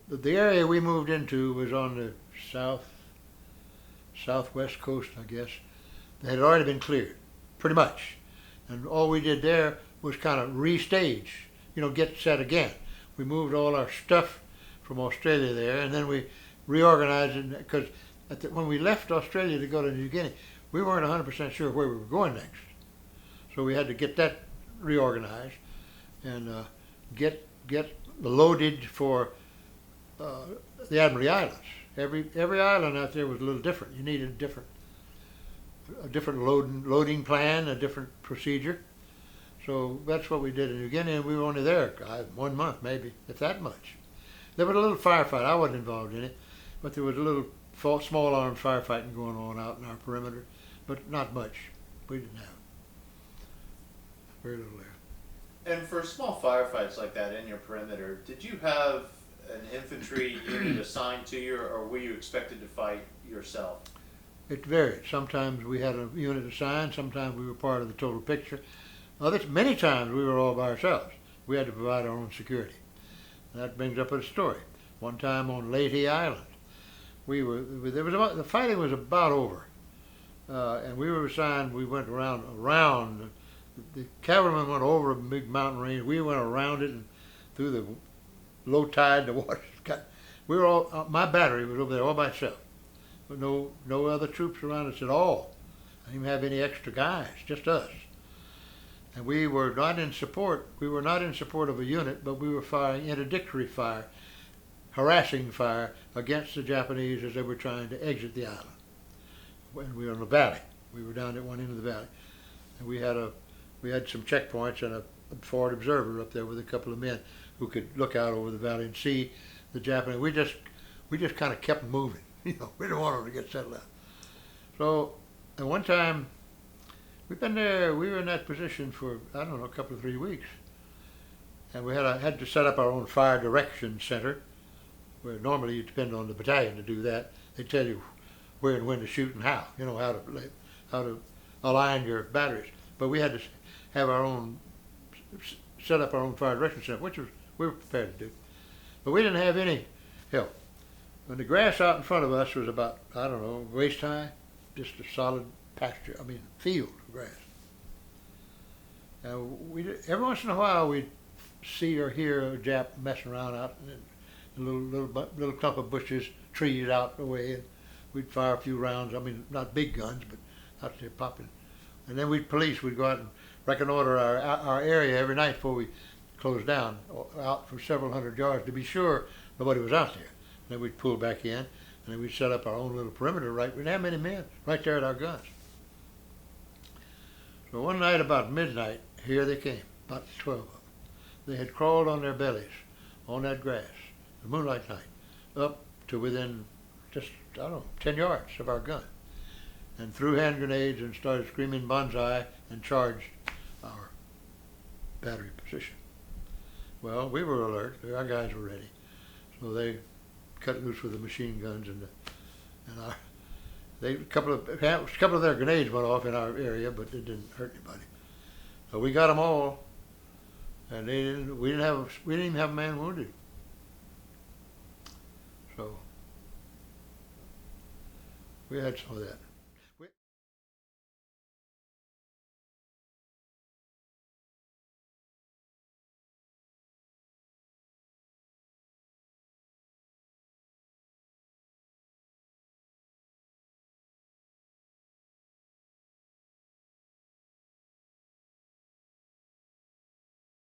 the area we moved into was on the southwest coast, I guess. They had already been cleared, pretty much. And all we did there was kind of restage, get set again. We moved all our stuff from Australia there, and then we reorganized it, because when we left Australia to go to New Guinea, we weren't 100% sure where we were going next. So we had to get that reorganized and get loaded for the Admiralty Islands. Every island out there was a little different. You needed a different loading plan, a different procedure. So that's what we did in New Guinea, and we were only there 1 month, maybe, if that much. There was a little firefight. I wasn't involved in it, but there was a little small arms firefighting going on out in our perimeter, but not much. We didn't have very little there. And for small firefights like that in your perimeter, did you have an infantry unit assigned to you, or were you expected to fight yourself? It varied. Sometimes we had a unit assigned, sometimes we were part of the total picture. Many times we were all by ourselves. We had to provide our own security. And that brings up a story. One time on Leyte Island, the fighting was about over, and we were assigned. We went around. The cavalrymen went over a big mountain range. We went around it and through the low tide. The water we were all. My battery was over there all by itself, with no other troops around us at all. I didn't even have any extra guys, just us. And we were not in support. We were not in support of a unit, but we were firing interdictory fire, harassing fire against the Japanese as they were trying to exit the island. When we were in the valley, we were down at one end of the valley, and we had some checkpoints and a forward observer up there with a couple of men who could look out over the valley and see the Japanese. We just kind of kept moving. We didn't want them to get settled out. So at one time, we've been there. We were in that position for a couple of 3 weeks, and we had to set up our own fire direction center, where normally you depend on the battalion to do that. They tell you where and when to shoot and how. How to align your batteries. But we had to set up our own fire direction center, which we were prepared to do. But we didn't have any help. When the grass out in front of us was about, waist high, just a solid pasture, field of grass. Every once in a while we'd see or hear a Jap messing around out in a little clump of bushes, trees out the way, and we'd fire a few rounds. Not big guns, but out there popping. And then we'd go out and reconnoiter our area every night before we closed down, out for several hundred yards to be sure nobody was out there. Then we'd pull back in, and then we'd set up our own little perimeter. We didn't have many men right there at our guns. So one night about midnight, here they came, about 12 of them. They had crawled on their bellies on that grass, the moonlight night, up to within just, 10 yards of our gun, and threw hand grenades and started screaming Banzai and charged our battery position. Well, we were alert. Our guys were ready. So they cut loose with the machine guns, a couple of their grenades went off in our area, but it didn't hurt anybody. So we got them all, and we didn't even have a man wounded. So we had some of that.